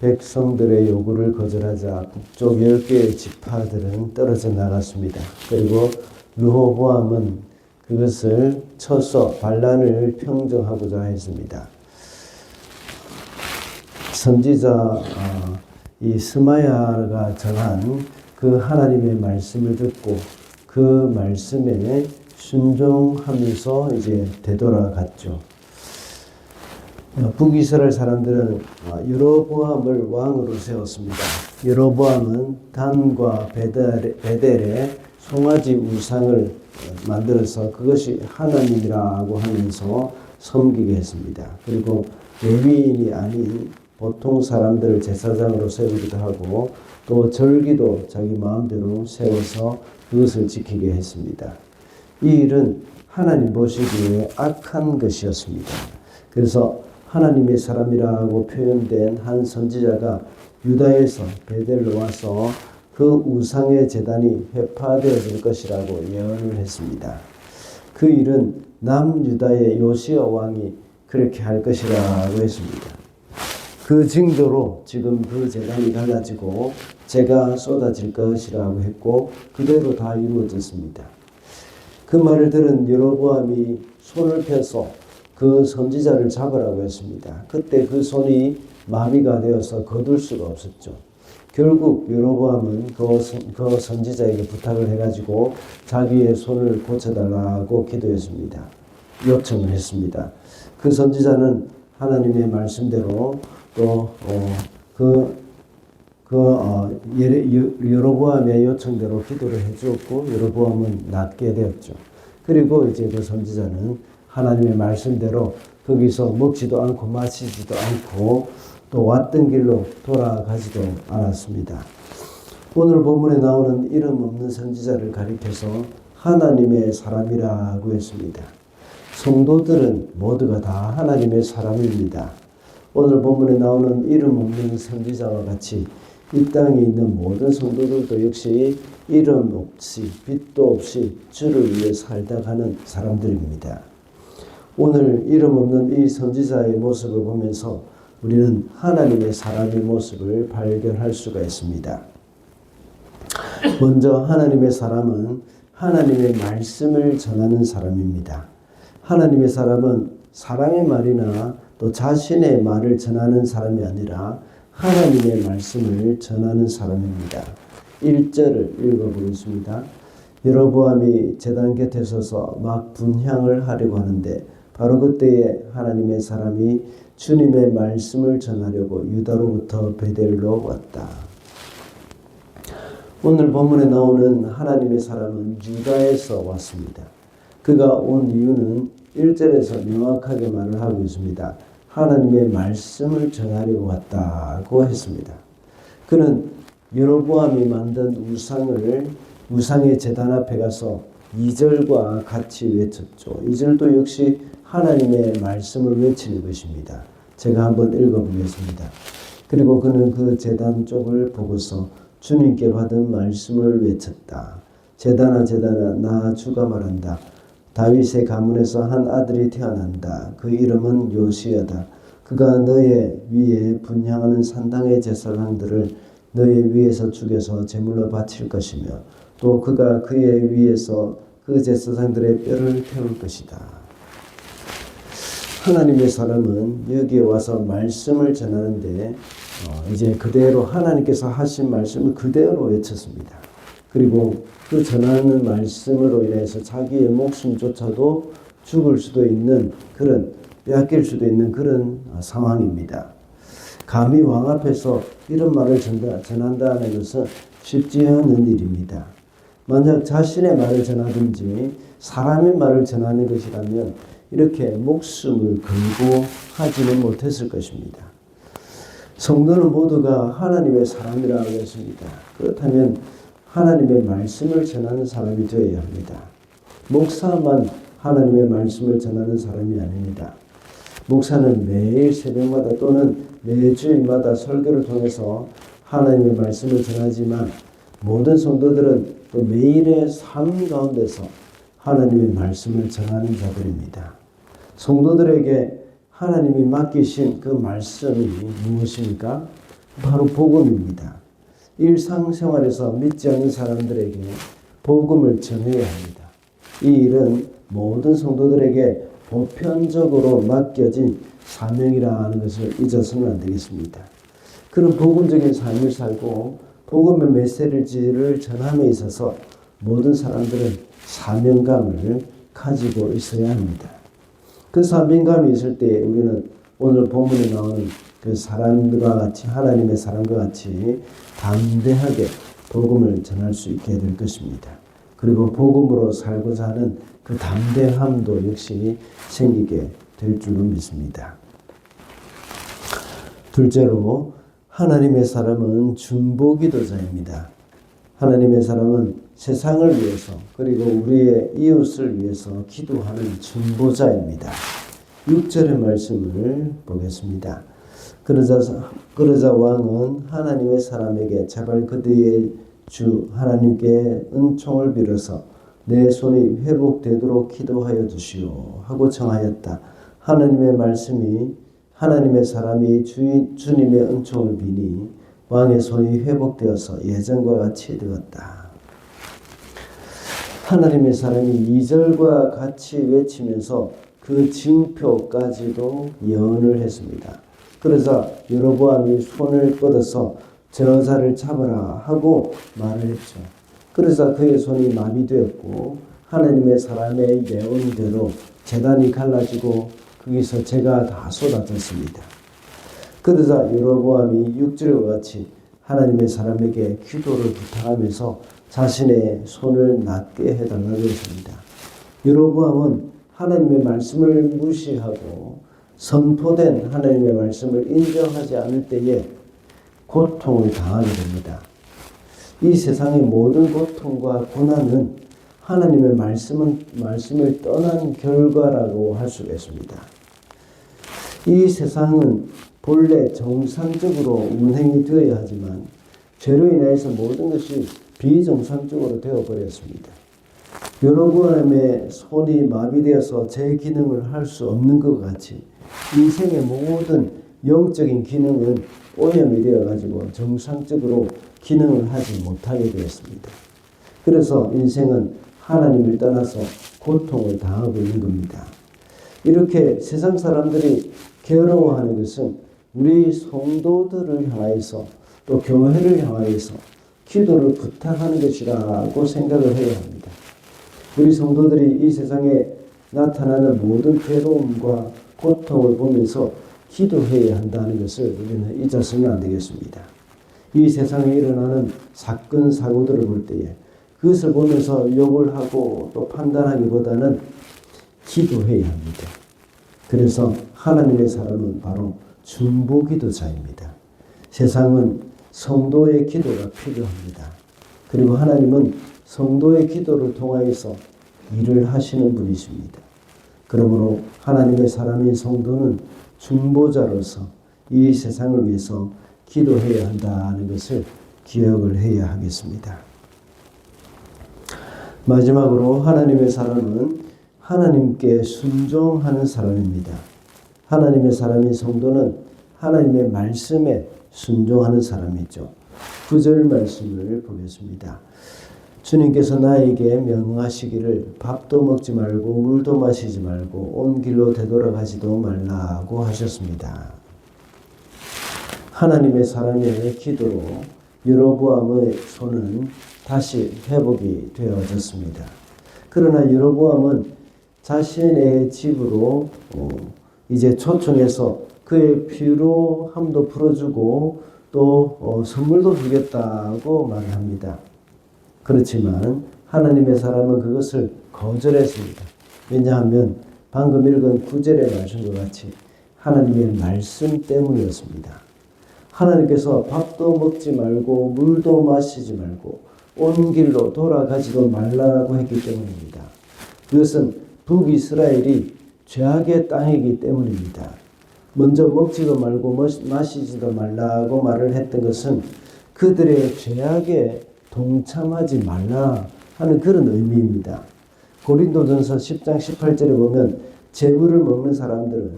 백성들의 요구를 거절하자 북쪽 10개의 지파들은 떨어져 나갔습니다. 그리고 르호보암은 그것을 쳐서 반란을 평정하고자 했습니다. 선지자 이 스마야가 전한 그 하나님의 말씀을 듣고 그 말씀에 순종하면서 이제 되돌아갔죠. 북이스라엘 사람들은 여로보암을 왕으로 세웠습니다. 여로보암은 단과 베델에 송아지 우상을 만들어서 그것이 하나님이라고 하면서 섬기게 했습니다. 그리고 레위인이 아닌 보통 사람들을 제사장으로 세우기도 하고 또 절기도 자기 마음대로 세워서 그것을 지키게 했습니다. 이 일은 하나님 보시기에 악한 것이었습니다. 그래서 하나님의 사람이라고 표현된 한 선지자가 유다에서 베델로 와서 그 우상의 제단이 회파되어질 것이라고 예언을 했습니다. 그 일은 남유다의 요시야 왕이 그렇게 할 것이라고 했습니다. 그 징조로 지금 그 제단이 갈라지고 재가 쏟아질 것이라고 했고 그대로 다 이루어졌습니다. 그 말을 들은 여로보암이 손을 펴서 그 선지자를 잡으라고 했습니다. 그때 그 손이 마비가 되어서 거둘 수가 없었죠. 결국 여로보암은 그 선지자에게 부탁을 해가지고 자기의 손을 고쳐달라고 기도했습니다. 요청을 했습니다. 그 선지자는 하나님의 말씀대로 또 여로보암의 요청대로 기도를 해주었고 여로보암은 낫게 되었죠. 그리고 이제 그 선지자는 하나님의 말씀대로 거기서 먹지도 않고 마시지도 않고 또 왔던 길로 돌아가지도 않았습니다. 오늘 본문에 나오는 이름 없는 선지자를 가리켜서 하나님의 사람이라고 했습니다. 성도들은 모두가 다 하나님의 사람입니다. 오늘 본문에 나오는 이름 없는 선지자와 같이 이 땅에 있는 모든 성도들도 역시 이름 없이 빛도 없이 주를 위해 살다 가는 사람들입니다. 오늘 이름 없는 이 선지자의 모습을 보면서 우리는 하나님의 사람의 모습을 발견할 수가 있습니다. 먼저 하나님의 사람은 하나님의 말씀을 전하는 사람입니다. 하나님의 사람은 사람의 말이나 또 자신의 말을 전하는 사람이 아니라 하나님의 말씀을 전하는 사람입니다. 1절을 읽어보겠습니다. 여로보암이 제단 곁에 서서 막 분향을 하려고 하는데 바로 그때에 하나님의 사람이 주님의 말씀을 전하려고 유다로부터 베델로 왔다. 오늘 본문에 나오는 하나님의 사람은 유다에서 왔습니다. 그가 온 이유는 1절에서 명확하게 말을 하고 있습니다. 하나님의 말씀을 전하려고 왔다고 했습니다. 그는 여로보암이 만든 우상의 제단 앞에 가서 2절과 같이 외쳤죠. 2절도 역시 하나님의 말씀을 외치는 것입니다. 제가 한번 읽어보겠습니다. 그리고 그는 그 제단 쪽을 보고서 주님께 받은 말씀을 외쳤다. 제단아 제단아 나 주가 말한다. 다윗의 가문에서 한 아들이 태어난다. 그 이름은 요시야다. 그가 너의 위에 분향하는 산당의 제사장들을 너의 위에서 죽여서 제물로 바칠 것이며 또 그가 그의 위에서 그 제사장들의 뼈를 태울 것이다. 하나님의 사람은 여기에 와서 말씀을 전하는데 이제 그대로 하나님께서 하신 말씀을 그대로 외쳤습니다. 그리고 그 전하는 말씀으로 인해서 자기의 목숨조차도 죽을 수도 있는 그런 빼앗길 수도 있는 그런 상황입니다. 감히 왕 앞에서 이런 말을 전한다는 것은 쉽지 않은 일입니다. 만약 자신의 말을 전하든지 사람의 말을 전하는 것이라면 이렇게 목숨을 걸고 하지는 못했을 것입니다. 성도는 모두가 하나님의 사람이라고 했습니다. 그렇다면 하나님의 말씀을 전하는 사람이 되어야 합니다. 목사만 하나님의 말씀을 전하는 사람이 아닙니다. 목사는 매일 새벽마다 또는 매주일마다 설교를 통해서 하나님의 말씀을 전하지만 모든 성도들은 또 매일의 삶 가운데서 하나님의 말씀을 전하는 자들입니다. 성도들에게 하나님이 맡기신 그 말씀이 무엇입니까? 바로 복음입니다. 일상생활에서 믿지 않는 사람들에게 복음을 전해야 합니다. 이 일은 모든 성도들에게 보편적으로 맡겨진 사명이라는 것을 잊어서는 안 되겠습니다. 그런 복음적인 삶을 살고 복음의 메시지를 전함에 있어서 모든 사람들은 사명감을 가지고 있어야 합니다. 그 사명감이 있을 때 우리는 오늘 본문에 나오는 그 사람들과 같이 하나님의 사람과 같이 담대하게 복음을 전할 수 있게 될 것입니다. 그리고 복음으로 살고자 하는 그 담대함도 역시 생기게 될 줄로 믿습니다. 둘째로 하나님의 사람은 중보기도자입니다. 하나님의 사람은 세상을 위해서 그리고 우리의 이웃을 위해서 기도하는 중보자입니다. 6절의 말씀을 보겠습니다. 그러자 왕은 하나님의 사람에게 제발 그대의 주 하나님께 은총을 빌어서 내 손이 회복되도록 기도하여 주시오 하고 청하였다. 하나님의 사람이 주님의 은총을 비니 왕의 손이 회복되어서 예전과 같이 되었다. 하나님의 사람이 2절과 같이 외치면서 그 징표까지도 예언을 했습니다. 그러자 여로보암이 손을 뻗어서 저자를 잡아라 하고 말을 했죠. 그러자 그의 손이 마비되었고 하나님의 사람의 예언대로 제단이 갈라지고 거기서 재가 다 쏟아졌습니다. 그러자 여로보암이 6절과 같이 하나님의 사람에게 기도를 부탁하면서 자신의 손을 낫게 해달라고 했습니다. 여로보암은 하나님의 말씀을 무시하고 선포된 하나님의 말씀을 인정하지 않을 때에 고통을 당하게 됩니다. 이 세상의 모든 고통과 고난은 하나님의 말씀을 떠난 결과라고 할 수가 있습니다. 이 세상은 본래 정상적으로 운행이 되어야 하지만 죄로 인해서 모든 것이 비정상적으로 되어버렸습니다. 여로보암의 손이 마비되어서 제 기능을 할 수 없는 것 같이 인생의 모든 영적인 기능은 오염이 되어가지고 정상적으로 기능을 하지 못하게 되었습니다. 그래서 인생은 하나님을 떠나서 고통을 당하고 있는 겁니다. 이렇게 세상 사람들이 괴로워하는 것은 우리 성도들을 향하여서 또 교회를 향하여서 기도를 부탁하는 것이라고 생각을 해야 합니다. 우리 성도들이 이 세상에 나타나는 모든 괴로움과 고통을 보면서 기도해야 한다는 것을 우리는 잊어서는 안 되겠습니다. 이 세상에 일어나는 사건 사고들을 볼 때에 그것을 보면서 욕을 하고 또 판단하기보다는 기도해야 합니다. 그래서 하나님의 사람은 바로 중보기도자입니다. 세상은 성도의 기도가 필요합니다. 그리고 하나님은 성도의 기도를 통하여서 일을 하시는 분이십니다. 그러므로 하나님의 사람인 성도는 중보자로서 이 세상을 위해서 기도해야 한다는 것을 기억을 해야 하겠습니다. 마지막으로 하나님의 사람은 하나님께 순종하는 사람입니다. 하나님의 사람인 성도는 하나님의 말씀에 순종하는 사람이죠. 9절 말씀을 보겠습니다. 주님께서 나에게 명하시기를 밥도 먹지 말고 물도 마시지 말고 온 길로 되돌아가지도 말라고 하셨습니다. 하나님의 사람의 기도로 여로보암의 손은 다시 회복이 되어졌습니다. 그러나 여로보암은 자신의 집으로 이제 초청해서 그의 피로함도 풀어주고 또 선물도 주겠다고 말을 합니다. 그렇지만 하나님의 사람은 그것을 거절했습니다. 왜냐하면 방금 읽은 9절의 말씀과 같이 하나님의 말씀 때문이었습니다. 하나님께서 밥도 먹지 말고 물도 마시지 말고 온 길로 돌아가지도 말라고 했기 때문입니다. 그것은 북이스라엘이 죄악의 땅이기 때문입니다. 먼저 먹지도 말고 마시지도 말라고 말을 했던 것은 그들의 죄악에 동참하지 말라 하는 그런 의미입니다. 고린도전서 10장 18절에 보면 재물을 먹는 사람들은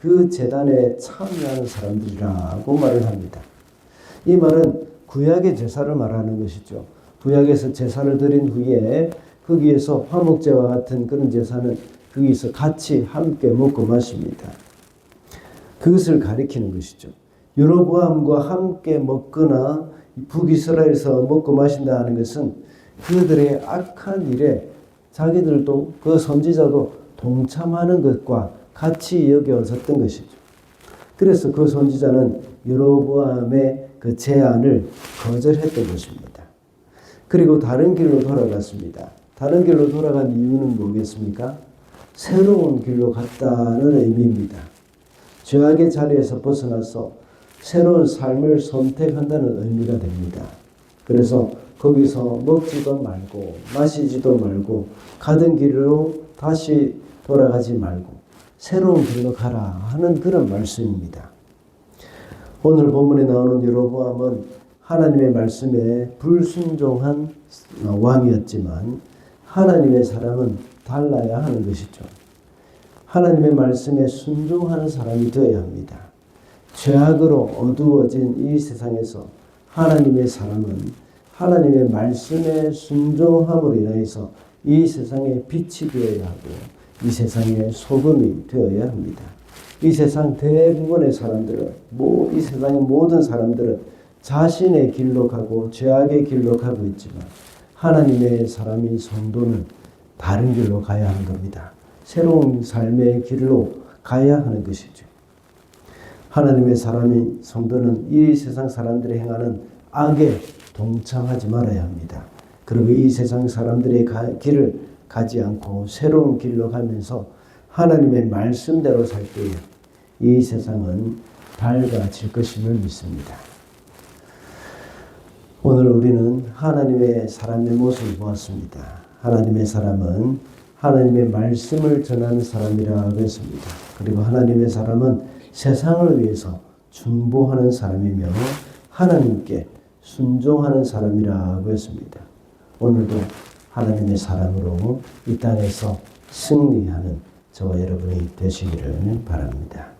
그 제단에 참여하는 사람들이라고 말을 합니다. 이 말은 구약의 제사를 말하는 것이죠. 구약에서 제사를 드린 후에 거기에서 화목제와 같은 그런 제사는 거기서 같이 함께 먹고 마십니다. 그것을 가리키는 것이죠. 여로보암과 함께 먹거나 북이스라엘에서 먹고 마신다 하는 것은 그들의 악한 일에 자기들도 그 선지자도 동참하는 것과 같이 여겨졌던 것이죠. 그래서 그 선지자는 여로보암의 그 제안을 거절했던 것입니다. 그리고 다른 길로 돌아갔습니다. 다른 길로 돌아간 이유는 뭐겠습니까? 새로운 길로 갔다는 의미입니다. 죄악의 자리에서 벗어나서 새로운 삶을 선택한다는 의미가 됩니다. 그래서 거기서 먹지도 말고 마시지도 말고 가던 길로 다시 돌아가지 말고 새로운 길로 가라 하는 그런 말씀입니다. 오늘 본문에 나오는 여로보암은 하나님의 말씀에 불순종한 왕이었지만 하나님의 사람은 달라야 하는 것이죠. 하나님의 말씀에 순종하는 사람이 되어야 합니다. 죄악으로 어두워진 이 세상에서 하나님의 사람은 하나님의 말씀에 순종함으로 인해서 이 세상에 빛이 되어야 하고 이 세상의 소금이 되어야 합니다. 이 세상 대부분의 사람들은, 이 세상의 모든 사람들은 자신의 길로 가고 죄악의 길로 가고 있지만 하나님의 사람인 성도는 다른 길로 가야 하는 겁니다. 새로운 삶의 길로 가야 하는 것이죠. 하나님의 사람인 성도는 이 세상 사람들이 행하는 악에 동참하지 말아야 합니다. 그리고 이 세상 사람들의 길을 가지 않고 새로운 길로 가면서 하나님의 말씀대로 살 때에 이 세상은 밝아질 것임을 믿습니다. 오늘 우리는 하나님의 사람의 모습을 보았습니다. 하나님의 사람은 하나님의 말씀을 전하는 사람이라고 했습니다. 그리고 하나님의 사람은 세상을 위해서 중보하는 사람이며 하나님께 순종하는 사람이라고 했습니다. 오늘도 하나님의 사람으로 이 땅에서 승리하는 저와 여러분이 되시기를 바랍니다.